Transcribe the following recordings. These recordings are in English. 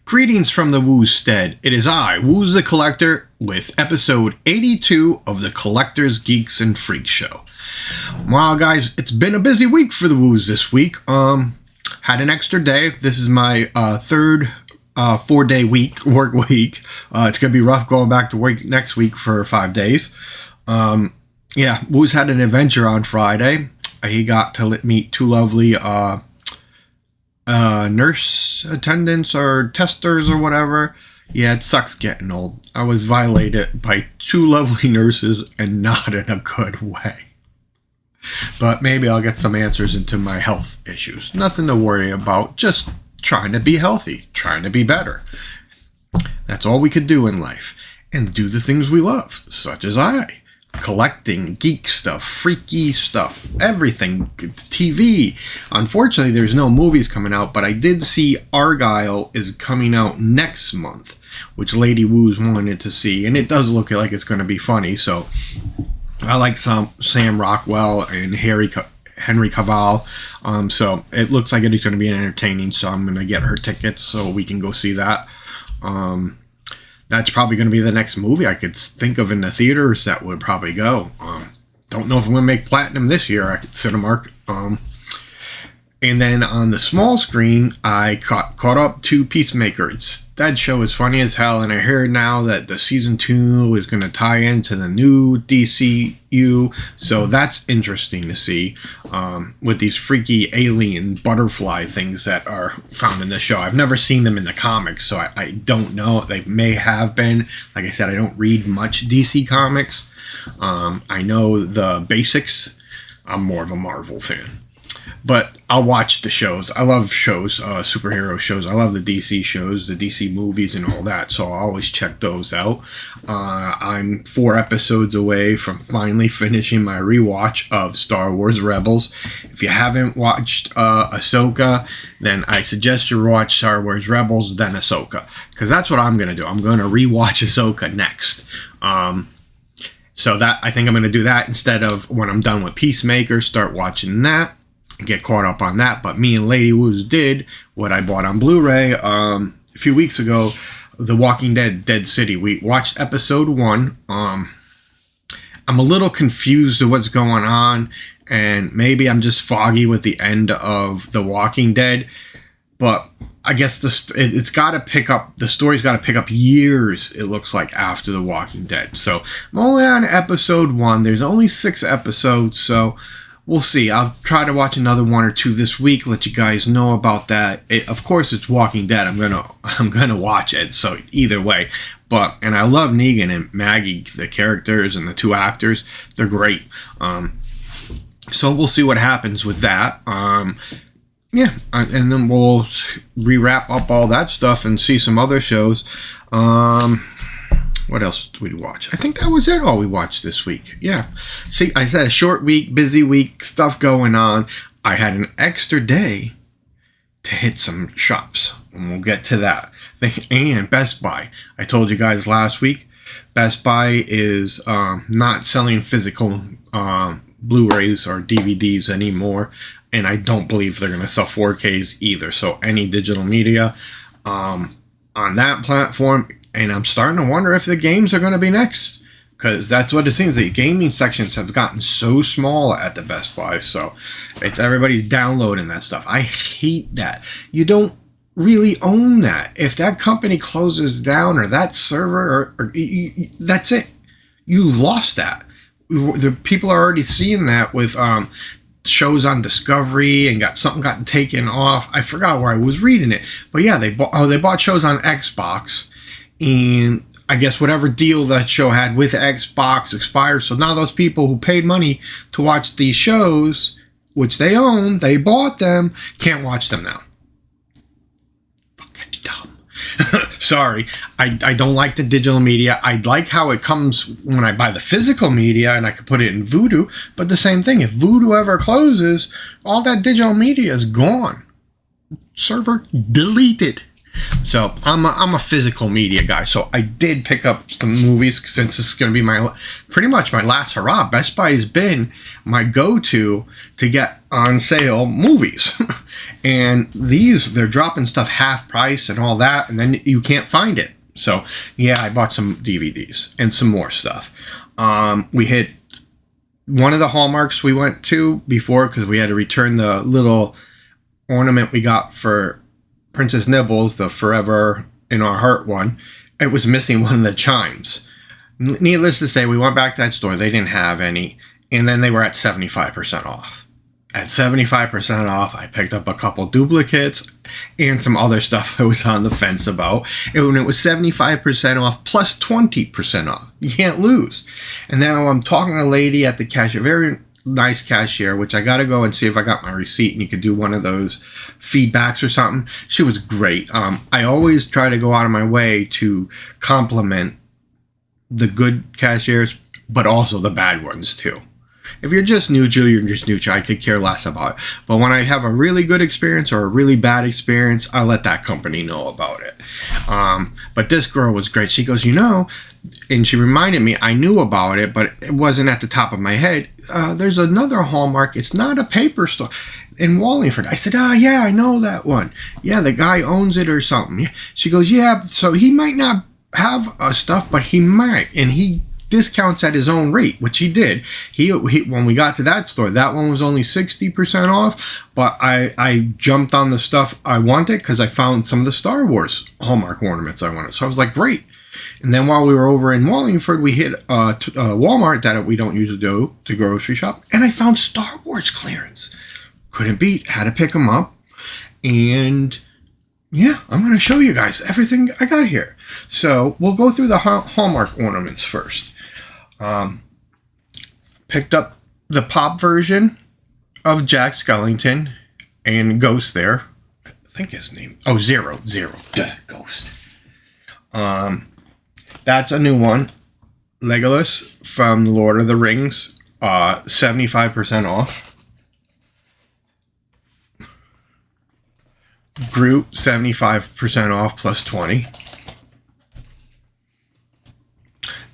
Greetings from the Woosted. It is I, Wooz the Collector, with episode 82 of the Collector's Geeks and FreakShow. Wow, guys, it's been a busy week for the Wooz this week. Had an extra day. This is my third 4-day work week. It's gonna be rough going back to work next week for 5 days. Wooz had an adventure on Friday. He got to meet two lovely nurse attendants or testers or whatever. Yeah, it sucks getting old. I was violated by two lovely nurses, and not in a good way. But maybe I'll get some answers into my health issues. Nothing to worry about, just trying to be healthy, trying to be better. That's all we could do in life. And do the things we love, such as collecting geek stuff, freaky stuff, everything, TV. Unfortunately, there's no movies coming out, but I did see Argyle is coming out next month, which Lady Wooz wanted to see, and it does look like it's going to be funny. So I like Sam Rockwell and Henry Cavill, so it looks like it's going to be entertaining. So I'm going to get her tickets so we can go see that. That's probably going to be the next movie I could think of in the theaters that would probably go. Don't know if I'm going to make platinum this year. I could set a mark. And then on the small screen, I caught up to Peacemaker. That show is funny as hell, and I hear now that the season 2 is going to tie into the new DCU, so that's interesting to see, with these freaky alien butterfly things that are found in the show. I've never seen them in the comics, so I don't know. They may have been. Like I said, I don't read much DC comics. I know the basics. I'm more of a Marvel fan. But I'll watch the shows. I love shows, superhero shows. I love the DC shows, the DC movies and all that. So I'll always check those out. I'm 4 episodes away from finally finishing my rewatch of Star Wars Rebels. If you haven't watched Ahsoka, then I suggest you watch Star Wars Rebels, then Ahsoka. Because that's what I'm going to do. I'm going to rewatch Ahsoka next. So that I think I'm going to do that instead of when I'm done with Peacemaker, start watching that. Get caught up on that. But me and Lady Wooz did what I bought on Blu-ray a few weeks ago, The Walking Dead Dead City. We watched episode 1. I'm a little confused of what's going on, and maybe I'm just foggy with the end of The Walking Dead, but I guess it's got to pick up, the story's got to pick up years, it looks like, after The Walking Dead. So I'm only on episode 1. There's only 6 episodes, so we'll see. I'll try to watch another 1 or 2 this week. Let you guys know about that. Of course, it's Walking Dead. I'm gonna watch it. So either way, and I love Negan and Maggie, the characters and the 2 actors. They're great. So we'll see what happens with that. And then we'll wrap up all that stuff and see some other shows. What else did we watch? I think that was it, all we watched this week. Yeah. See, I said a short week, busy week, stuff going on. I had an extra day to hit some shops, and we'll get to that. And Best Buy. I told you guys last week, Best Buy is not selling physical Blu-rays or DVDs anymore, and I don't believe they're going to sell 4Ks either. So any digital media on that platform. And I'm starting to wonder if the games are going to be next, because that's what it seems. The gaming sections have gotten so small at the Best Buy, so everybody's downloading that stuff. I hate that. You don't really own that. If that company closes down or that server, that's it. You lost that. The people are already seeing that with shows on Discovery and got taken off. I forgot where I was reading it, but yeah, they bought shows on Xbox. And I guess whatever deal that show had with Xbox expired. So now those people who paid money to watch these shows, which they own, they bought them, can't watch them now. Fucking dumb. Sorry. I don't like the digital media. I like how it comes when I buy the physical media and I can put it in Vudu. But the same thing, if Vudu ever closes, all that digital media is gone. Server deleted. So I'm a physical media guy. So I did pick up some movies since this is going to be pretty much my last hurrah. Best Buy has been my go-to to get on sale movies. And they're dropping stuff half price and all that, and then you can't find it. So yeah, I bought some DVDs and some more stuff. We hit one of the Hallmarks we went to before because we had to return the little ornament we got for Princess Nibbles, the Forever in Our Heart one. It was missing one of the chimes. Needless to say, we went back to that store. They didn't have any. And then they were at 75% off. At 75% off, I picked up a couple duplicates and some other stuff I was on the fence about. And when it was 75% off plus 20% off, you can't lose. And now I'm talking to a lady at the cashier, very nice cashier, which I got to go and see if I got my receipt and you could do one of those feedbacks or something. She was great. I always try to go out of my way to compliment the good cashiers, but also the bad ones too. If you're just neutral, you're just neutral. I could care less about it. But when I have a really good experience or a really bad experience, I let that company know about it. But this girl was great. She goes, and she reminded me, I knew about it, but it wasn't at the top of my head. There's another Hallmark. It's not a paper store in Wallingford. I said, yeah, I know that one. Yeah, the guy owns it or something. She goes, yeah, so he might not have stuff, but he might. And he discounts at his own rate, which he did. He when we got to that store, that one was only 60% off, but I jumped on the stuff I wanted because I found some of the Star Wars Hallmark ornaments I wanted. So I was like, great. And then while we were over in Wallingford, we hit Walmart that we don't usually do to grocery shop, and I found Star Wars clearance. Couldn't beat, had to pick them up. And yeah, I'm going to show you guys everything I got here. So we'll go through the Hallmark ornaments first. Picked up the pop version of Jack Skellington and Ghost there. I think his name. Oh, Zero. Duh, Ghost. That's a new one. Legolas from Lord of the Rings. 75% off. Groot, 75% off plus 20.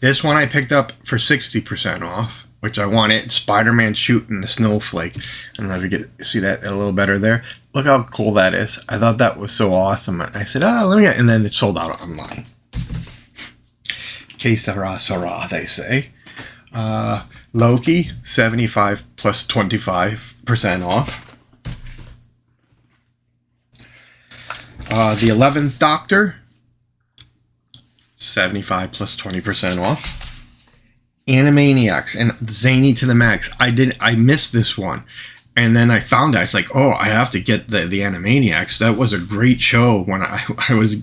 This one I picked up for 60% off, which I wanted. Spider-Man shooting the snowflake. I don't know if you can see that a little better there. Look how cool that is. I thought that was so awesome. I said, let me get, and then it sold out online. Que sera, they say. Loki, 75 plus 25% off. The 11th Doctor, 75 plus 20% off. Animaniacs and Zany to the Max. I missed this one. And then I found out, it's like, I have to get the Animaniacs. That was a great show when I was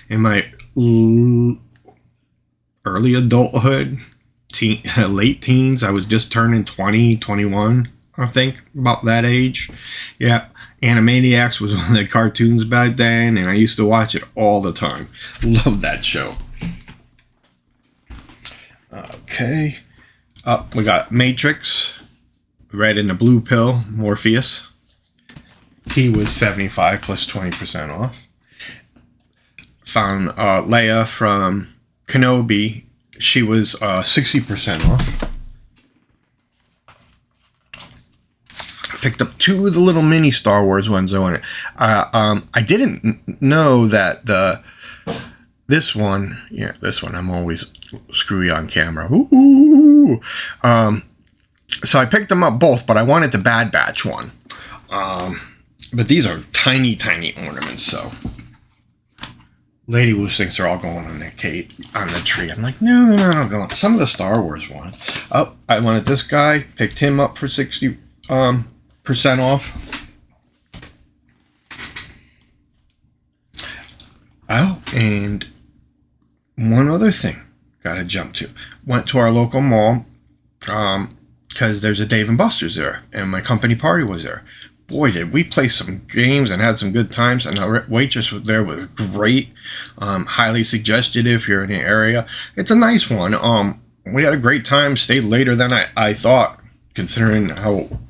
in my early adulthood, late teens. I was just turning 20, 21, I think, about that age. Yeah, Animaniacs was one of the cartoons back then, and I used to watch it all the time. Love that show. Okay. We got Matrix, Red and the Blue Pill, Morpheus. He was 75 plus 20% off. Found Leia from Kenobi. She was 60% off. Picked up two of the little mini Star Wars ones I wanted. I didn't know that this one I'm always screwy on camera. Ooh. So I picked them up both, but I wanted the Bad Batch one. But these are tiny ornaments, so Lady Wu thinks they're all going on the tree. I'm like, no. Some of the Star Wars ones. Oh, I wanted this guy. Picked him up for 60% off. Oh, and one other thing. Gotta jump to. Went to our local mall. Because there's a Dave & Buster's there, and my company party was there. Boy, did we play some games and had some good times, and the waitress there was great. Highly suggested if you're in the area. It's a nice one. We had a great time, stayed later than I thought, considering how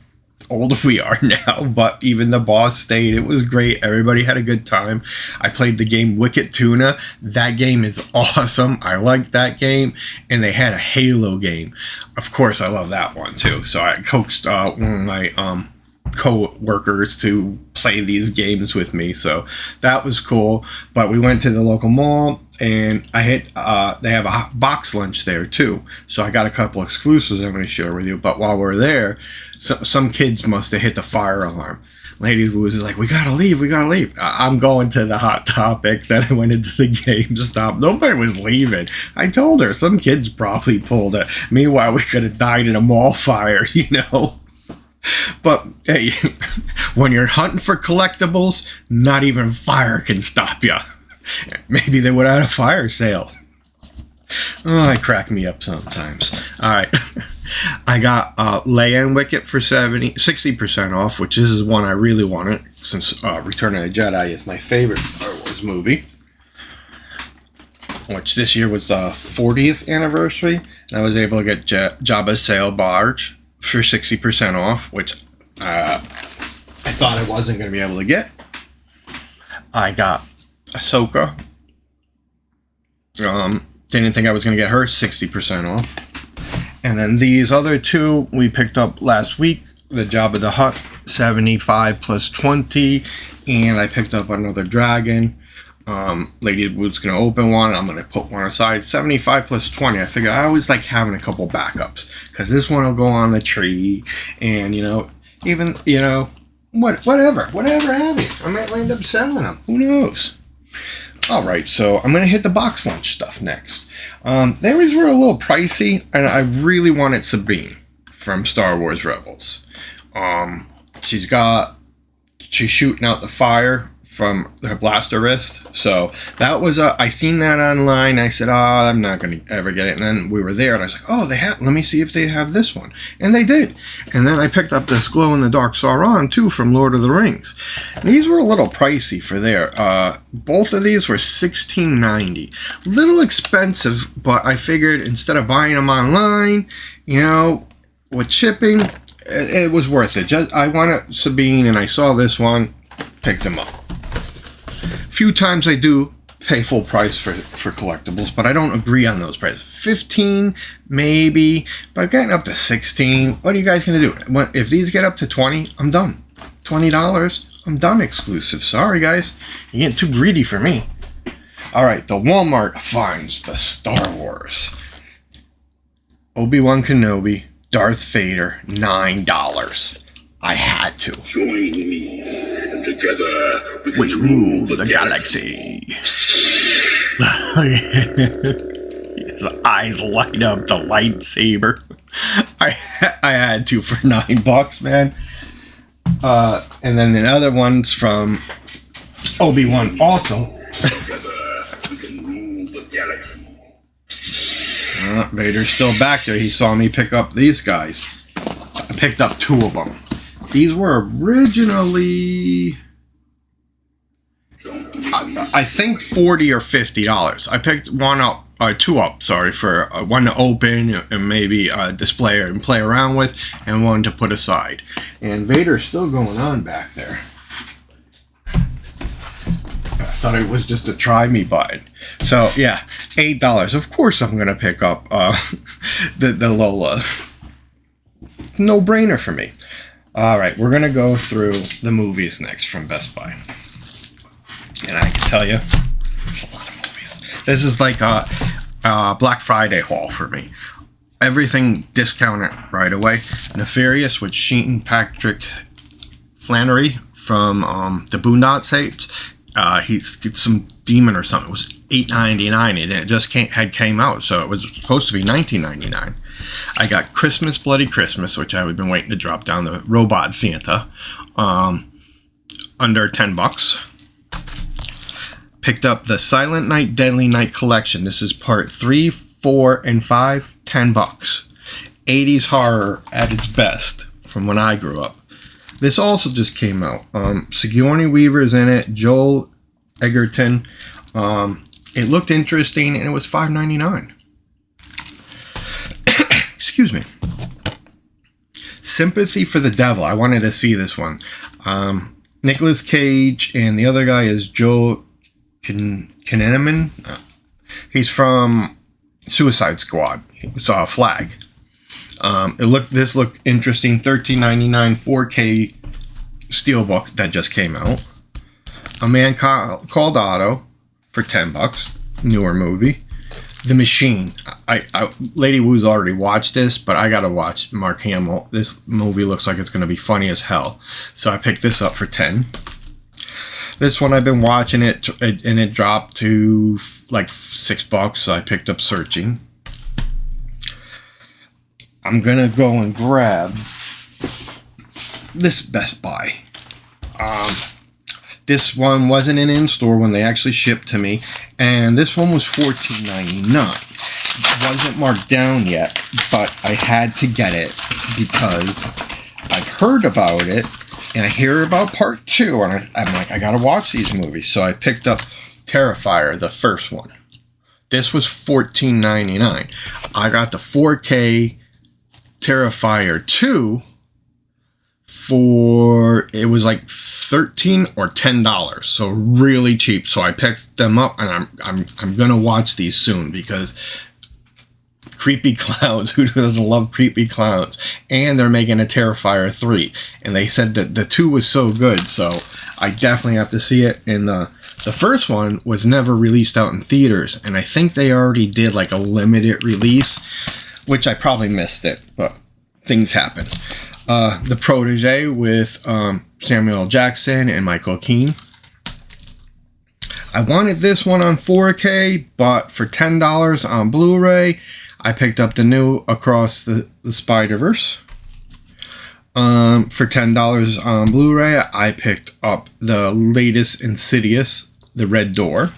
old we are now, but even the boss stayed. It was great. Everybody had a good time. I played the game Wicked Tuna. That game is awesome. I liked that game. And they had a Halo game. Of course, I love that one too. So I coaxed one of my co-workers to play these games with me, so that was cool. But we went to the local mall, and I hit they have a box lunch there too, so I got a couple exclusives I'm going to share with you. But while we're there, some kids must have hit the fire alarm. Lady was like, we gotta leave. I'm going to the Hot Topic. Then I went into the GameStop. Nobody was leaving. I told her some kids probably pulled it. Meanwhile, we could have died in a mall fire, But hey, when you're hunting for collectibles, not even fire can stop you. Maybe they would have had a fire sale. Oh, it crack me up sometimes. All right. I got Leia and Wicket for 60% off, which is one I really wanted, since Return of the Jedi is my favorite Star Wars movie, which this year was the 40th anniversary, and I was able to get Jabba's sail barge for 60% off, which I thought I wasn't going to be able to get. I got Ahsoka. Didn't think I was going to get her 60% off. And then these other two we picked up last week. The Jabba the Hutt, 75 plus 20. And I picked up another dragon. Lady was going to open one. I'm going to put one aside. 75 plus 20. I figure I always like having a couple backups, because this one will go on the tree. And, whatever have you. I might end up selling them. Who knows? Alright, so I'm going to hit the box lunch stuff next. These were a little pricey, and I really wanted Sabine from Star Wars Rebels. She's shooting out the fire from her blaster wrist. So that was I seen that online. I said, I'm not going to ever get it. And then we were there, and I was like, let me see if they have this one. And they did. And then I picked up this glow-in-the-dark Sauron, too, from Lord of the Rings. These were a little pricey for there. Both of these were $16.90. A little expensive, but I figured instead of buying them online, with shipping, it was worth it. I wanted Sabine, and I saw this one, picked them up. Few times I do pay full price for collectibles, but I don't agree on those prices. 15 maybe, but getting up to 16, what are you guys gonna do? If these get up to 20, I'm done. $20, I'm done exclusive. Sorry guys, you're getting too greedy for me. All right, the Walmart finds the Star Wars Obi-Wan Kenobi, Darth Vader, $9. I had to. Join me together. Which ruled the galaxy. His eyes light up the lightsaber. I had to for $9, man. And then the other one's from Obi-Wan also. Together we can rule the galaxy. Vader's still back there. He saw me pick up these guys. I picked up two of them. These were originally, I think $40 or $50. I picked two up, for one to open and maybe display and play around with, and one to put aside. And Vader's still going on back there. I thought it was just a try me button. So yeah, $8. Of course I'm gonna pick up the Lola. No brainer for me. All right, we're gonna go through the movies next from Best Buy, and I can tell you, there's a lot of movies. This is like a Black Friday haul for me. Everything discounted right away. Nefarious with Sheaton Patrick Flannery from the Boondock Saints. He's some demon or something. It was $8.99, and it just came out, so it was supposed to be $19.99. I got Christmas Bloody Christmas, which I had been waiting to drop down, the Robot Santa, under $10. Picked up the Silent Night Deadly Night collection. This is part 3, 4, and 5, $10. 80s horror at its best from when I grew up. This also just came out. Sigourney Weaver's in it. Joel Egerton. It looked interesting, and it was $5.99. Excuse me. Sympathy for the Devil. I wanted to see this one. Nicolas Cage, and the other guy is Joe Kinnaman. He's from Suicide Squad. It's a Flag. This looked interesting. $13.99 4K Steelbook that just came out. A Man Called Otto for $10, newer movie. The Machine. Lady Wu's already watched this, but I gotta watch Mark Hamill. This movie looks like it's gonna be funny as hell. So I picked this up for $10. This one I've been watching it, and it dropped to like $6, so I picked up Searching. I'm gonna go and grab this Best Buy. This one wasn't in-store when they actually shipped to me, and this one was $14.99. It wasn't marked down yet, but I had to get it because I've heard about it, and I hear about part 2, and I'm like, I gotta watch these movies. So I picked up Terrifier, the first one. This was $14.99. I got the 4K Terrifier 2 for, it was like $13 or $10, so really cheap. So I picked them up, and I'm gonna watch these soon because creepy clowns. Who doesn't love creepy clowns? And they're making a Terrifier 3, and they said that the 2 was so good, so I definitely have to see it. And the first one was never released out in theaters, and I think they already did like a limited release, which I probably missed it, but things happen. The Protege with Samuel L. Jackson and Michael Keane. I wanted this one on 4K, but for $10 on Blu-ray, I picked up the new Across the Spider-Verse. For $10 on Blu-ray, I picked up the latest Insidious, The Red Door.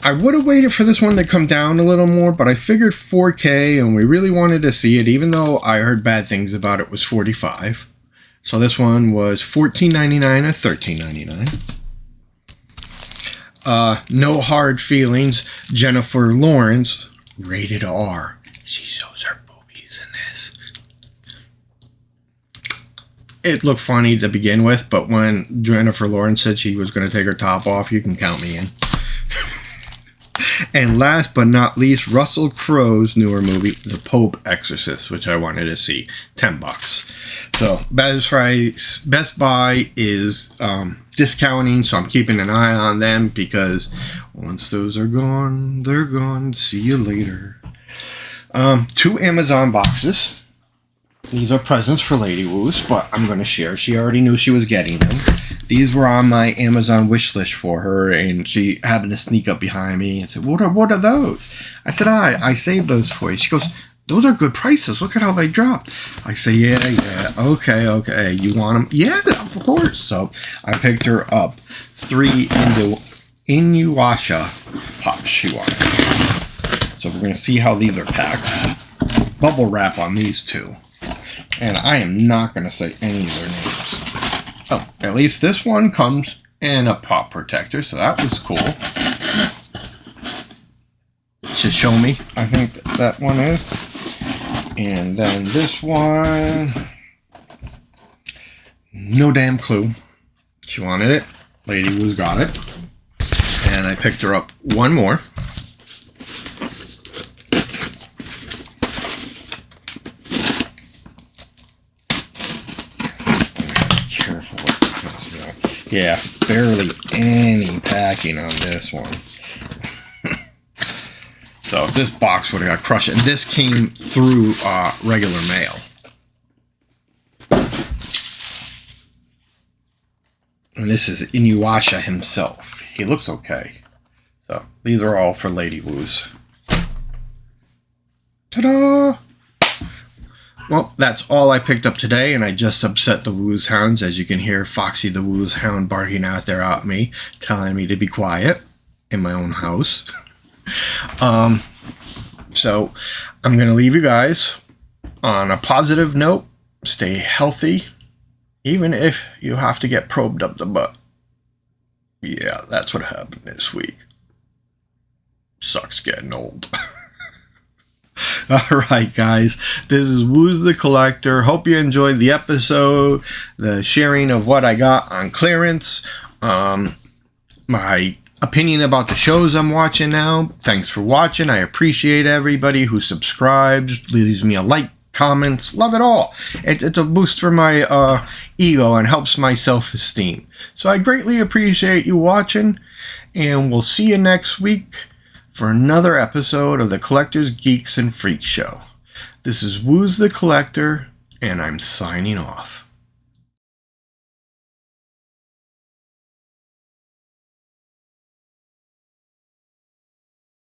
I would have waited for this one to come down a little more, but I figured 4K, and we really wanted to see it, even though I heard bad things about it, was $45. So this one was $14.99 or $13.99. No Hard Feelings, Jennifer Lawrence, rated R. She shows her boobies in this. It looked funny to begin with, but when Jennifer Lawrence said she was going to take her top off, you can count me in. And last but not least, Russell Crowe's newer movie, The Pope Exorcist, which I wanted to see. $10. So Best Buy is discounting, so I'm keeping an eye on them because once those are gone, they're gone. See you later. 2 Amazon boxes. These are presents for Lady Woos, but I'm going to share. She already knew she was getting them. These were on my Amazon wish list for her, and she happened to sneak up behind me and said, what are those? I said, I saved those for you. She goes, those are good prices. Look at how they dropped. I say, yeah. Okay. You want them? Yeah, of course. So I picked her up 3 Inuyasha pops she wanted. So we're going to see how these are packed. Bubble wrap on these 2. And I am not going to say any of their names. Oh, at least this one comes in a pop protector, so that was cool. To show me, I think that one is. And then this one, no damn clue. She wanted it. Lady Woo's got it. And I picked her up one more. Yeah, barely any packing on this one. So this box would have got crushed. And this came through regular mail. And this is Inuyasha himself. He looks okay. So these are all for Lady Woos. Ta-da! Well, that's all I picked up today, and I just upset the Woos Hounds. As you can hear, Foxy the Woos Hound barking out there at me, telling me to be quiet in my own house. So I'm going to leave you guys on a positive note. Stay healthy, even if you have to get probed up the butt. Yeah, that's what happened this week. Sucks getting old. Alright guys, this is Woo's the Collector. Hope you enjoyed the episode, the sharing of what I got on clearance, my opinion about the shows I'm watching now. Thanks for watching. I appreciate everybody who subscribes, leaves me a like, comments, love it all. It's a boost for my ego and helps my self-esteem. So I greatly appreciate you watching, and we'll see you next week for another episode of the Collectors, Geeks, and Freak Show. This is Wooz the Collector, and I'm signing off.